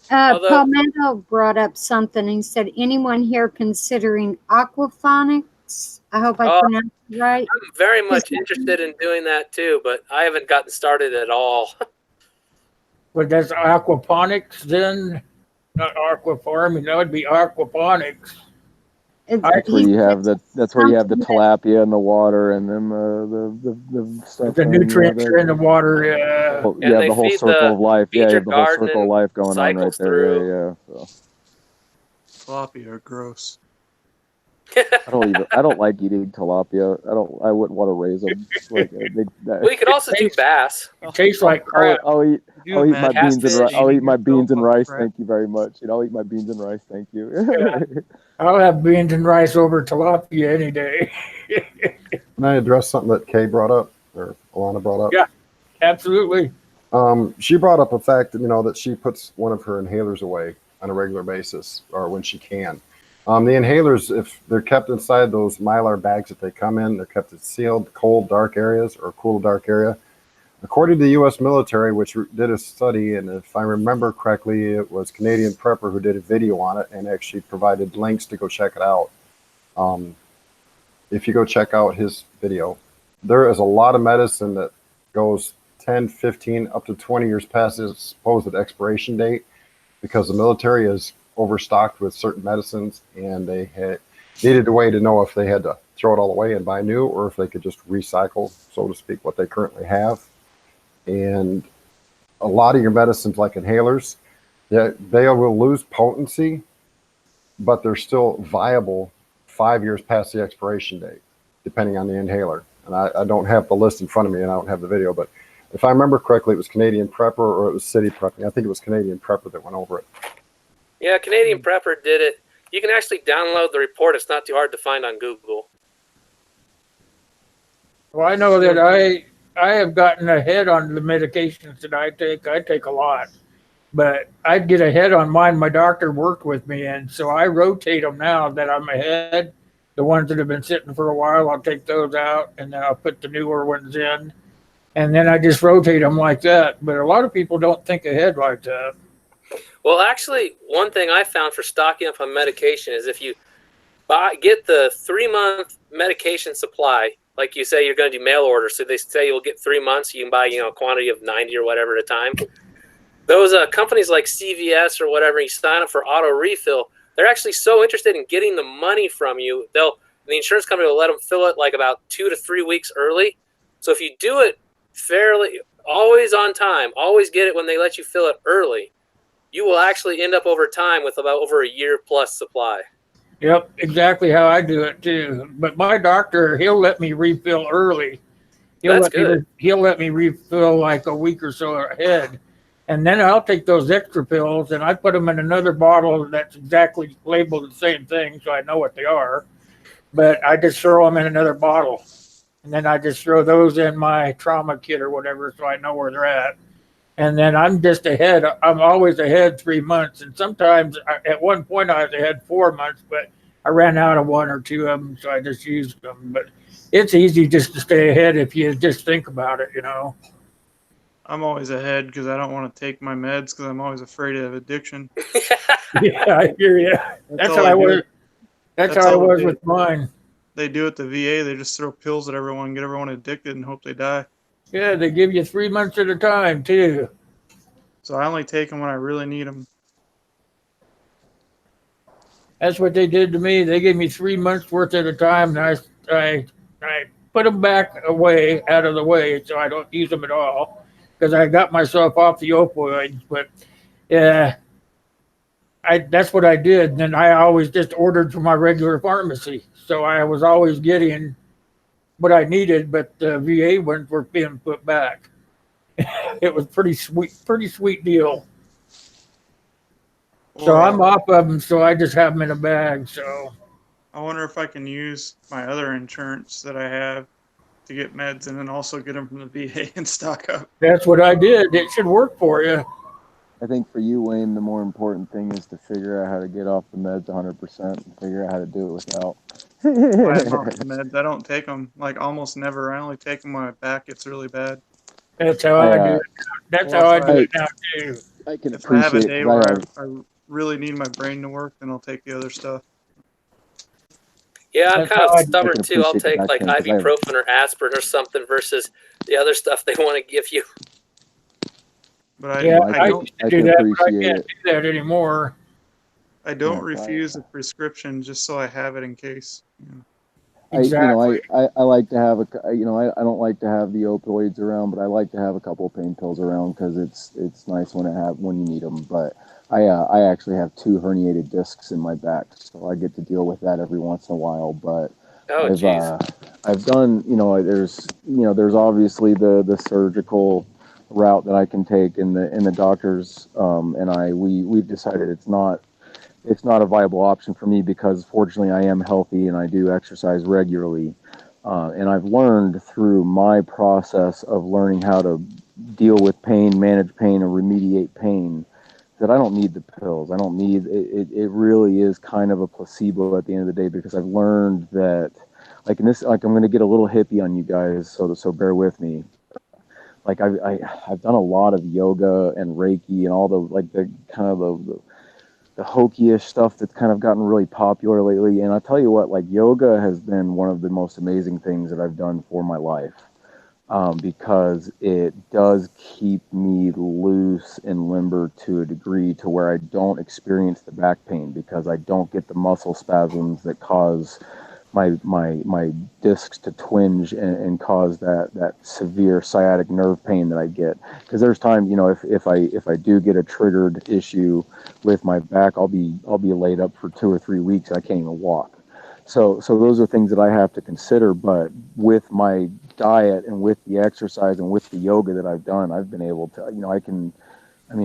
Palmetto brought up something. He said, anyone here considering aquaponics? I hope I pronounced it right. I'm very much interested in doing that too, but I haven't gotten started at all. But that's aquaponics then? Not aquafarming. That would be aquaponics. That's where you have the tilapia in the water, and then the stuff. The nutrients are in the water. The whole circle of life. Yeah, the whole circle of life going on right there. Yeah. Tilapia are gross. I don't like eating tilapia. I wouldn't want to raise them. Like, Well, you could also do bass. It tastes like crap. I'll eat You my imagine beans and catfish I'll eat my eating beans and yourself rice. crap? Thank you very much. I'll eat my beans and rice. Thank you. I'll have beans and rice over tilapia any day. Can I address something that Kay brought up or Alana brought up? Yeah. Absolutely. She brought up a fact that, that she puts one of her inhalers away on a regular basis or when she can. The inhalers, if they're kept inside those Mylar bags that they come in, they're kept in sealed, cold, dark areas or cool, dark area. According to the U.S. military, which did a study, and if I remember correctly, it was Canadian Prepper who did a video on it and actually provided links to go check it out. If you go check out his video, there is a lot of medicine that goes 10, 15, up to 20 years past its supposed expiration date because the military is overstocked with certain medicines and they needed a way to know if they had to throw it all away and buy new or if they could just recycle, so to speak, what they currently have. And a lot of your medicines like inhalers, they will lose potency, but they're still viable 5 years past the expiration date, depending on the inhaler. And I don't have the list in front of me and I don't have the video, but if I remember correctly, it was Canadian Prepper or it was City Prepping. I think it was Canadian Prepper that went over it. Yeah, Canadian Prepper did it. You can actually download the report. It's not too hard to find on Google. Well, I know that I have gotten ahead on the medications that I take. I take a lot, but I'd get ahead on mine. My doctor worked with me, and so I rotate them now that I'm ahead. The ones that have been sitting for a while, I'll take those out, and then I'll put the newer ones in, and then I just rotate them like that. But a lot of people don't think ahead like that. Well, actually, one thing I found for stocking up on medication is if you get the 3-month medication supply, like you say you're going to do mail order, so they say you'll get 3 months, you can buy a quantity of 90 or whatever at a time. Those companies like CVS or whatever, you sign up for auto refill, they're actually so interested in getting the money from you. The insurance company will let them fill it like about 2 to 3 weeks early. So if you do it fairly, always on time, always get it when they let you fill it early, you will actually end up over time with about over a year plus supply. Yep, exactly how I do it too. But my doctor, he'll let me refill early. That's good. He'll let me refill like a week or so ahead. And then I'll take those extra pills and I put them in another bottle that's exactly labeled the same thing so I know what they are. But I just throw them in another bottle. And then I just throw those in my trauma kit or whatever so I know where they're at. And then I'm just ahead. I'm always ahead 3 months. And sometimes at one point I was ahead 4 months, but I ran out of 1 or 2 of them, so I just used them. But it's easy just to stay ahead if you just think about it, I'm always ahead because I don't want to take my meds because I'm always afraid of addiction. Yeah, I hear you. That's how I was. That's how I was with mine. They do at the VA. They just throw pills at everyone, get everyone addicted, and hope they die. Yeah, they give you 3 months at a time too. So I only take them when I really need them. That's what they did to me. They gave me 3 months worth at a time, and I put them back away, out of the way, so I don't use them at all, because I got myself off the opioids. But yeah, that's what I did. And then I always just ordered from my regular pharmacy, so I was always getting what I needed, but the VA ones were being put back. It was pretty sweet deal. So I'm off of them, so I just have them in a bag. So I wonder if I can use my other insurance that I have to get meds and then also get them from the VA and stock up. that's what I did. It should work for you. I think for you, Wayne, the more important thing is to figure out how to get off the meds 100% and figure out how to do it without. I'm off the meds. I don't take them, like almost never. I only take them when my back gets really bad. That's how I do it. That's how I do it now too. I can If I have a appreciate day it. where I really need my brain to work, then I'll take the other stuff. Yeah, I'm That's kind how I of stubborn too. I'll appreciate take the like background, 'cause I have- ibuprofen or aspirin or something versus the other stuff they want to give you. But Yeah, I I don't, used to I do can that, but I appreciate can't it. do that anymore. I don't Yeah, refuse a prescription just so I have it in case. Exactly. I like to have I don't like to have the opioids around, but I like to have a couple of pain pills around because it's nice when you need them. But I actually have 2 herniated discs in my back, so I get to deal with that every once in a while. But Oh, I've geez. I've done there's obviously the surgical route that I can take, and the doctors and we've decided it's not a viable option for me because fortunately I am healthy and I do exercise regularly. And I've learned through my process of learning how to deal with pain, manage pain, and remediate pain that I don't need the pills. I don't need it. It really is kind of a placebo at the end of the day because I've learned that, like in this, like I'm going to get a little hippie on you guys, so bear with me. Like I've done a lot of yoga and Reiki and all the kind of the hokey-ish stuff that's kind of gotten really popular lately. And I tell you what, like yoga has been one of the most amazing things that I've done for my life because it does keep me loose and limber to a degree to where I don't experience the back pain because I don't get the muscle spasms that cause my discs to twinge and cause that severe sciatic nerve pain that I get. Because there's times, if I do get a triggered issue with my back, I'll be laid up for 2 or 3 weeks. I can't even walk. So those are things that I have to consider. But with my diet and with the exercise and with the yoga that I've done, I've been able to,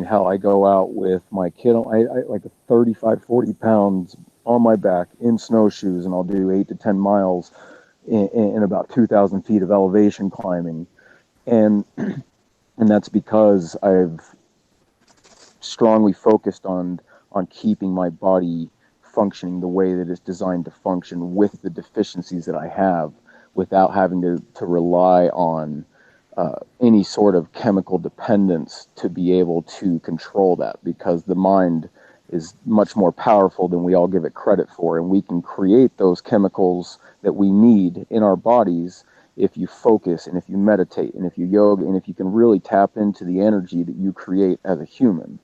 hell, I go out with my kid, I like a 35, 40 pounds on my back in snowshoes, and I'll do 8 to 10 miles in about 2,000 feet of elevation climbing. And that's because I've strongly focused on keeping my body functioning the way that it's designed to function with the deficiencies that I have without having to rely on any sort of chemical dependence to be able to control that, because the mind is much more powerful than we all give it credit for, and we can create those chemicals that we need in our bodies if you focus and if you meditate and if you yoga and if you can really tap into the energy that you create as a human.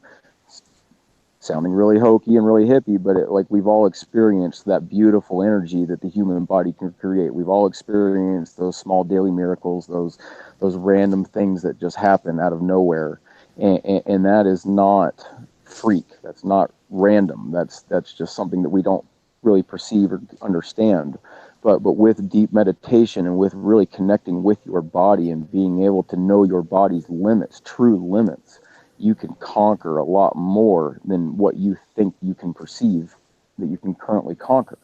Sounding really hokey and really hippie, but like we've all experienced that beautiful energy that the human body can create. We've all experienced those small daily miracles, those random things that just happen out of nowhere, and that is not freak. That's not random. That's just something that we don't really perceive or understand. But with deep meditation and with really connecting with your body and being able to know your body's limits, true limits, you can conquer a lot more than what you think you can perceive that you can currently conquer.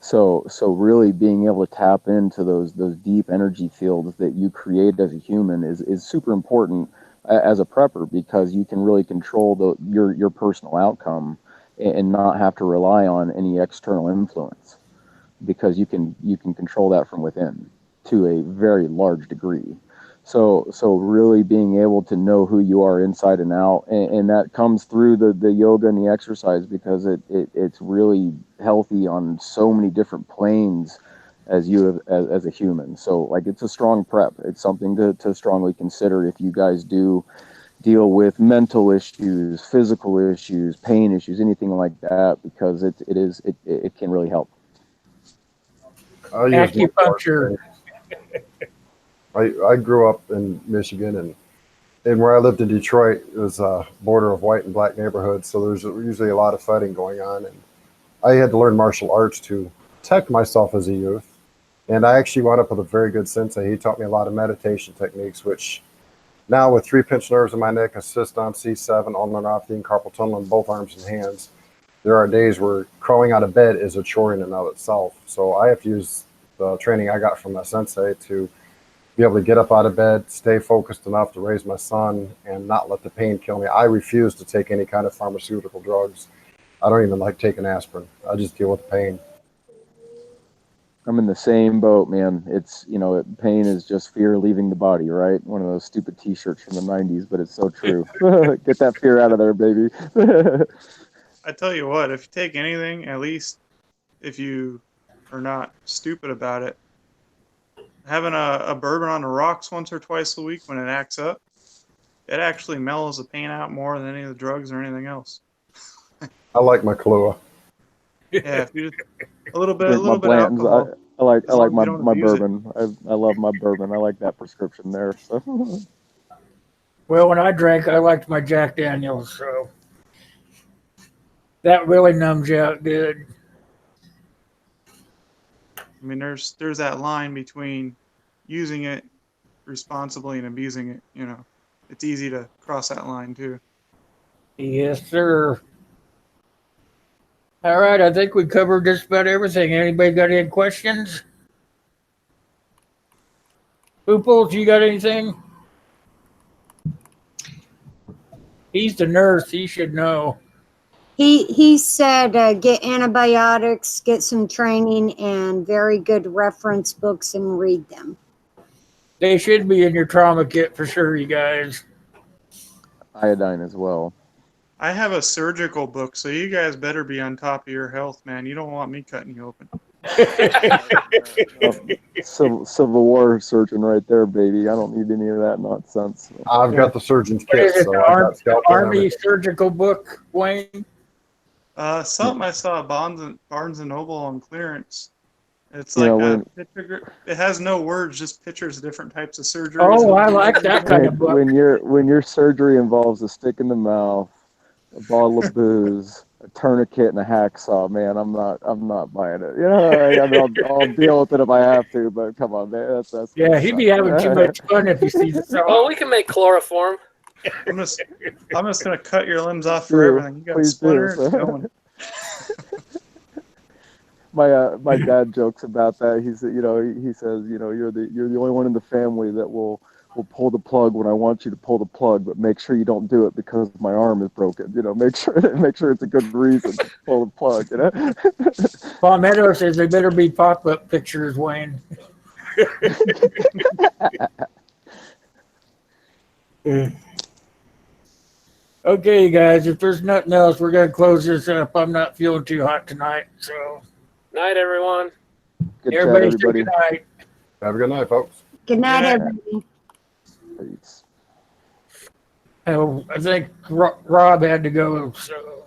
So really being able to tap into those deep energy fields that you create as a human is super important as a prepper, because you can really control your personal outcome and not have to rely on any external influence, because you can control that from within to a very large degree. So really being able to know who you are inside and out, and that comes through the yoga and the exercise, because it's really healthy on so many different planes as a human. So like it's a strong prep. It's something to strongly consider if you guys do deal with mental issues, physical issues, pain issues, anything like that, because it can really help. I use Acupuncture. I grew up in Michigan, and where I lived in Detroit, it was a border of white and black neighborhoods, so there's usually a lot of fighting going on. And I had to learn martial arts to protect myself as a youth. And I actually wound up with a very good sensei. He taught me a lot of meditation techniques, which now with 3 pinched nerves in my neck, a cyst on C7, ulnar neuropathy, and carpal tunnel in both arms and hands, there are days where crawling out of bed is a chore in and of itself. So I have to use the training I got from my sensei to be able to get up out of bed, stay focused enough to raise my son, and not let the pain kill me. I refuse to take any kind of pharmaceutical drugs. I don't even like taking aspirin. I just deal with the pain. I'm in the same boat, man. It's, pain is just fear leaving the body, right? One of those stupid t-shirts from the 90s, but it's so true. Get that fear out of there, baby. I tell you what, if you take anything, at least if you are not stupid about it, having a bourbon on the rocks once or twice a week when it acts up, it actually mellows the pain out more than any of the drugs or anything else. I like my Kahlua. Yeah, if you just a little bit Drink my Blanton's. alcohol. I like As long as my you don't my abuse it. bourbon. I love my bourbon. I like that prescription there. So Well, when I drank, I liked my Jack Daniels, so that really numbs you out good. I mean, there's that line between using it responsibly and abusing it. You know, it's easy to cross that line too. Yes, sir. All right, I think we covered just about everything. Anybody got any questions? Pooples, you got anything? He's the nurse. He should know. He said get antibiotics, get some training, and very good reference books and read them. They should be in your trauma kit for sure, you guys. iodine as well. I have a surgical book, so you guys better be on top of your health, man. You don't want me cutting you open. Civil War surgeon right there, baby. I don't need any of that nonsense. I've got the surgeon's What is kit, it, so the I've got scalpel and Army everything. surgical book, Wayne? Something I saw at Barnes and Noble on clearance. It's You like know, a picture. It has no words, just pictures of different types of surgeries. Oh, I like that kind of book. when your surgery involves a stick in the mouth, a bottle of booze, a tourniquet, and a hacksaw, man, I'm not buying it. You know, I mean, I'll deal with it if I have to, but come on, man, that's Yeah, he'd be having too much fun if he sees it. Oh, we can make chloroform. I'm just gonna cut your limbs off for everything. You got a Please splinter, do. it's going. My dad jokes about that. He says, you're the only one in the family that will pull the plug when I want you to pull the plug, but make sure you don't do it because my arm is broken. You know, make sure it's a good reason to pull the plug. You know. Palmetto says they better be pop-up pictures, Wayne. Okay, guys, if there's nothing else, we're going to close this up. I'm not feeling too hot tonight, so Night, everyone. Good chat, everybody say everybody. good night. Have a good night, folks. Good night, Yeah. everybody. Peace. I think Rob had to go, so.